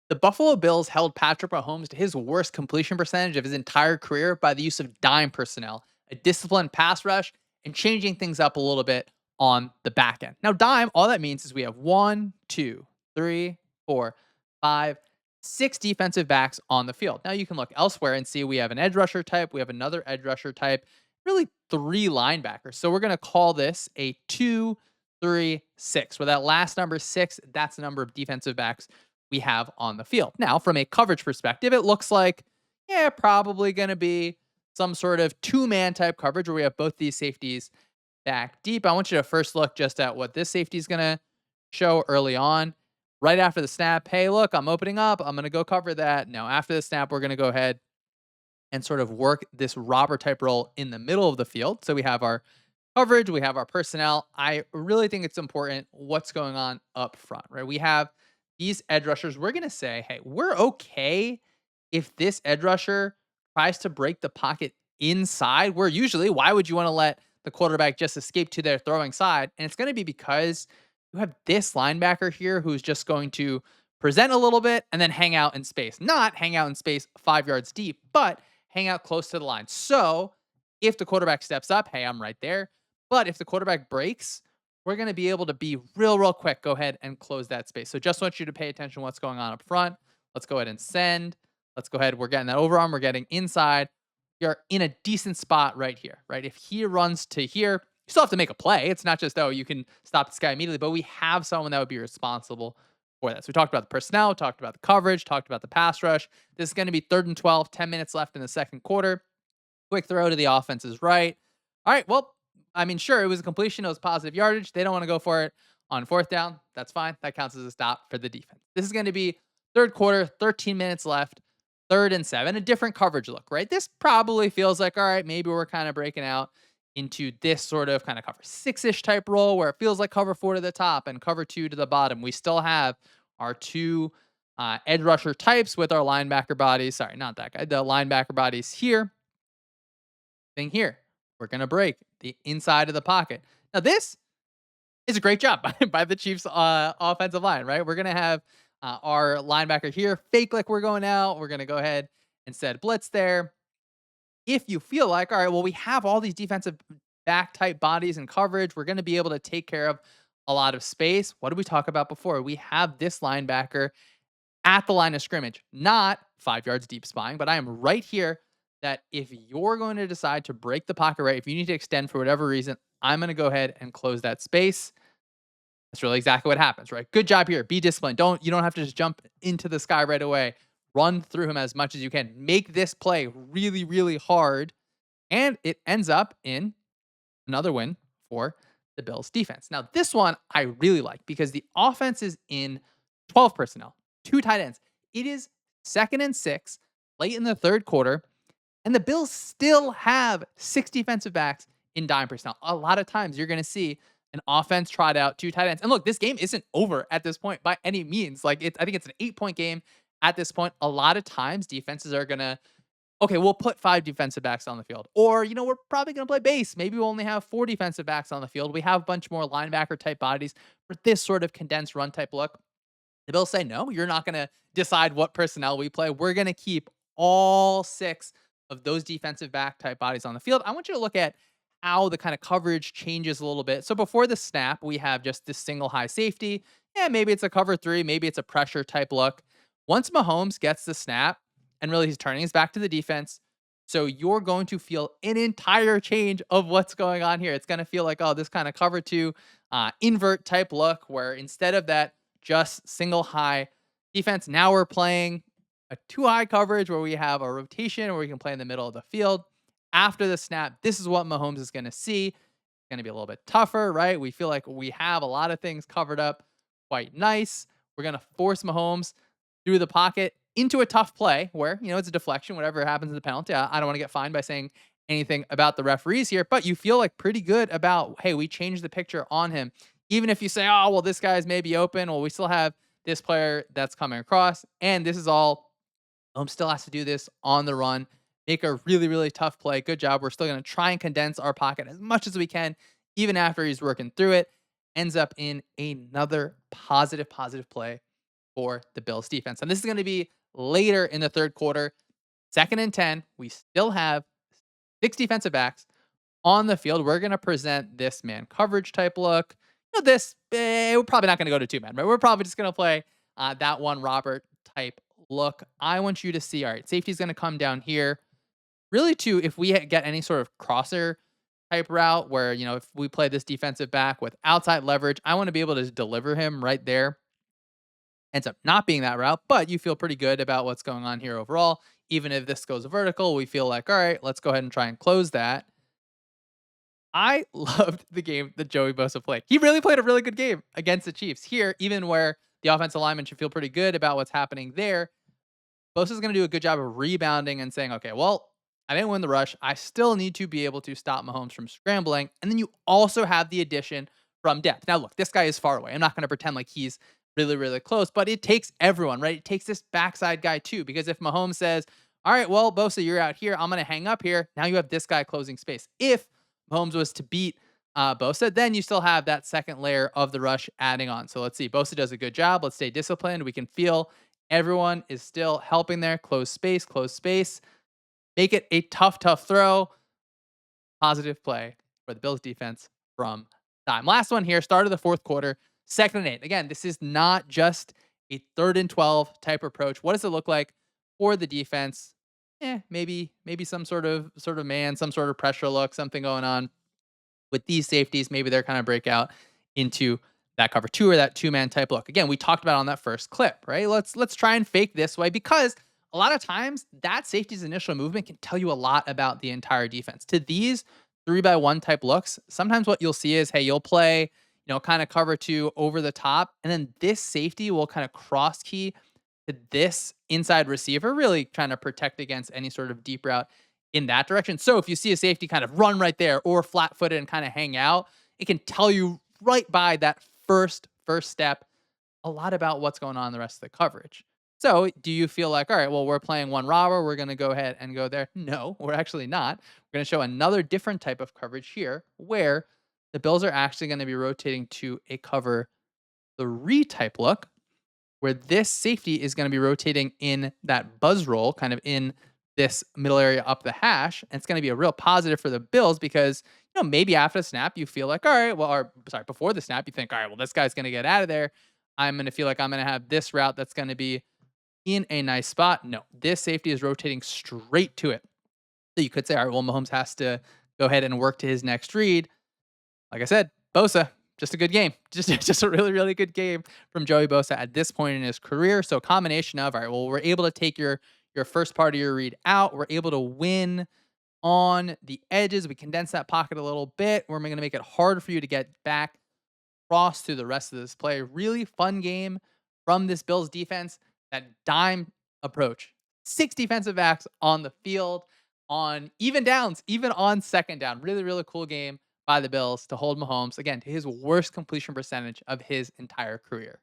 The Buffalo Bills held Patrick Mahomes to his worst completion percentage of his entire career by the use of dime personnel, a disciplined pass rush, and changing things up a little bit on the back end. Now, dime, all that means is we have one, two, three, four, five, six defensive backs on the field. Now, you can look elsewhere and see we have an edge rusher type, we have another edge rusher type, really three linebackers. So we're going to call this a 2-3-6, where that last number six, that's the number of defensive backs we have on the field. Now, from a coverage perspective, it looks like, yeah, probably going to be some sort of two-man type coverage where we have both these safeties back deep. I want you to first look just at what this safety is going to show early on. Right after the snap, hey, look, I'm opening up. I'm going to go cover that. Now, after the snap, we're going to go ahead and sort of work this robber type role in the middle of the field. So we have our coverage, we have our personnel. I really think it's important what's going on up front, right? We have these edge rushers. We're going to say, hey, we're okay if this edge rusher tries to break the pocket inside, where usually, why would you want to let the quarterback just escape to their throwing side? And it's going to be because you have this linebacker here who's just going to present a little bit and then hang out in space. Not hang out in space 5 yards deep, but hang out close to the line. So if the quarterback steps up, hey, I'm right there. But if the quarterback breaks, we're going to be able to be real quick. Go ahead and close that space. So just want you to pay attention to what's going on up front. Let's go ahead and send. Let's go ahead. We're getting that overarm. We're getting inside. You're in a decent spot right here, right? If he runs to here, you still have to make a play. It's not just, oh, you can stop this guy immediately, but we have someone that would be responsible for that. So we talked about the personnel, talked about the coverage, talked about the pass rush. This is going to be 3rd and 12, 10 minutes left in the second quarter. Quick throw to the offense's right. All right, well, I mean, sure, it was a completion. It was positive yardage. They don't want to go for it on 4th down. That's fine. That counts as a stop for the defense. This is going to be third quarter, 13 minutes left, 3rd and 7, a different coverage look, right? This probably feels like, all right, maybe we're kind of breaking out into this sort of kind of cover 6-ish type role where it feels like cover 4 to the top and cover 2 to the bottom. We still have our two edge rusher types with our linebacker bodies. Sorry, not that guy. The linebacker bodies here. Thing here. We're going to break the inside of the pocket. Now, this is a great job by the Chiefs offensive line, right? We're going to have our linebacker here fake like we're going out. We're going to go ahead and set blitz there. If you feel like, all right, well, we have all these defensive back type bodies and coverage, we're going to be able to take care of a lot of space. What did we talk about before? We have this linebacker at the line of scrimmage, not 5 yards deep spying, but I am right here that if you're going to decide to break the pocket, right, if you need to extend for whatever reason, I'm going to go ahead and close that space. That's really exactly what happens, right? Good job here. Be disciplined. You don't have to just jump into the sky right away. Run through him as much as you can. Make this play really hard. And it ends up in another win for the Bills defense. Now, this one I really like because the offense is in 12 personnel, 2 tight ends. It is 2nd and 6, late in the third quarter, and the Bills still have 6 defensive backs in dime personnel. A lot of times you're going to see an offense trot out 2 tight ends. And look, this game isn't over at this point by any means. Like I think it's an 8-point game at this point. A lot of times defenses are going to, okay, we'll put 5 defensive backs on the field. Or, we're probably going to play base. Maybe we'll only have 4 defensive backs on the field. We have a bunch more linebacker type bodies for this sort of condensed run type look. The Bills say, no, you're not going to decide what personnel we play. We're going to keep all 6 of those defensive back type bodies on the field. I want you to look at how the kind of coverage changes a little bit. So before the snap, we have just this single high safety. Yeah, maybe it's a cover 3, maybe it's a pressure type look. Once Mahomes gets the snap, and really he's turning his back to the defense, so you're going to feel an entire change of what's going on here. It's going to feel like, oh, this kind of cover 2 invert type look where instead of that just single high defense, now we're playing a 2 high coverage where we have a rotation where we can play in the middle of the field. After the snap, this is what Mahomes is going to see. It's going to be a little bit tougher, right? We feel like we have a lot of things covered up quite nice. We're going to force Mahomes through the pocket into a tough play where, it's a deflection, whatever happens in the penalty. I don't want to get fined by saying anything about the referees here, but you feel like pretty good about, hey, we changed the picture on him. Even if you say, oh, well, this guy's maybe open. Well, we still have this player that's coming across. And this is all, still has to do this on the run. Make a really tough play. Good job. We're still going to try and condense our pocket as much as we can, even after he's working through it. Ends up in another positive play for the Bills defense. And this is going to be later in the third quarter, 2nd and 10. We still have 6 defensive backs on the field. We're going to present this man coverage type look. We're probably not going to go to 2 men, right? We're probably just going to play that one Robert type look. I want you to see, all right, safety's going to come down here. Really, too, if we get any sort of crosser type route where, if we play this defensive back with outside leverage, I want to be able to deliver him right there. Ends up not being that route, but you feel pretty good about what's going on here overall. Even if this goes vertical, we feel like, all right, let's go ahead and try and close that. I loved the game that Joey Bosa played. He really played a really good game against the Chiefs. Here, even where the offensive lineman should feel pretty good about what's happening there, Bosa's going to do a good job of rebounding and saying, okay, well, I didn't win the rush. I still need to be able to stop Mahomes from scrambling. And then you also have the addition from depth. Now, look, this guy is far away. I'm not going to pretend like he's really, really close, but it takes everyone, right? It takes this backside guy too, because if Mahomes says, all right, well, Bosa, you're out here. I'm going to hang up here. Now you have this guy closing space. If Mahomes was to beat Bosa, then you still have that second layer of the rush adding on. So let's see. Bosa does a good job. Let's stay disciplined. We can feel everyone is still helping there. Close space, close space. Make it a tough, tough throw. Positive play for the Bills defense from time. Last one here, start of the fourth quarter, 2nd and 8. Again, this is not just a 3rd and 12 type approach. What does it look like for the defense? Maybe some sort of man, some sort of pressure look, something going on with these safeties. Maybe they're kind of break out into that cover 2 or that 2-man type look. Again, we talked about on that first clip, right? Let's try and fake this way, because a lot of times that safety's initial movement can tell you a lot about the entire defense. To these 3-by-1 type looks, sometimes what you'll see is, hey, you'll play, kind of cover 2 over the top, and then this safety will kind of cross key to this inside receiver, really trying to protect against any sort of deep route in that direction. So if you see a safety kind of run right there or flat footed and kind of hang out, it can tell you right by that first step a lot about what's going on in the rest of the coverage. So do you feel like, all right, well, we're playing one robber, we're going to go ahead and go there? No, we're actually not. We're going to show another different type of coverage here, where the Bills are actually going to be rotating to a cover 3 type look, where this safety is going to be rotating in that buzz roll, kind of in this middle area up the hash. And it's going to be a real positive for the Bills, because, maybe after the snap, you feel like, all right, well, or sorry, before the snap, you think, all right, well, this guy's going to get out of there. I'm going to feel like I'm going to have this route that's going to be in a nice spot. No, this safety is rotating straight to it. So you could say, all right, well, Mahomes has to go ahead and work to his next read. Like I said, Bosa, just a good game. Just a really, really good game from Joey Bosa at this point in his career. So combination of, all right, well, we're able to take your first part of your read out. We're able to win on the edges. We condense that pocket a little bit. We're going to make it hard for you to get back across through the rest of this play. Really fun game from this Bills defense. That dime approach. 6 defensive backs on the field on even downs, even on 2nd down. Really, really cool game by the Bills to hold Mahomes, again, to his worst completion percentage of his entire career.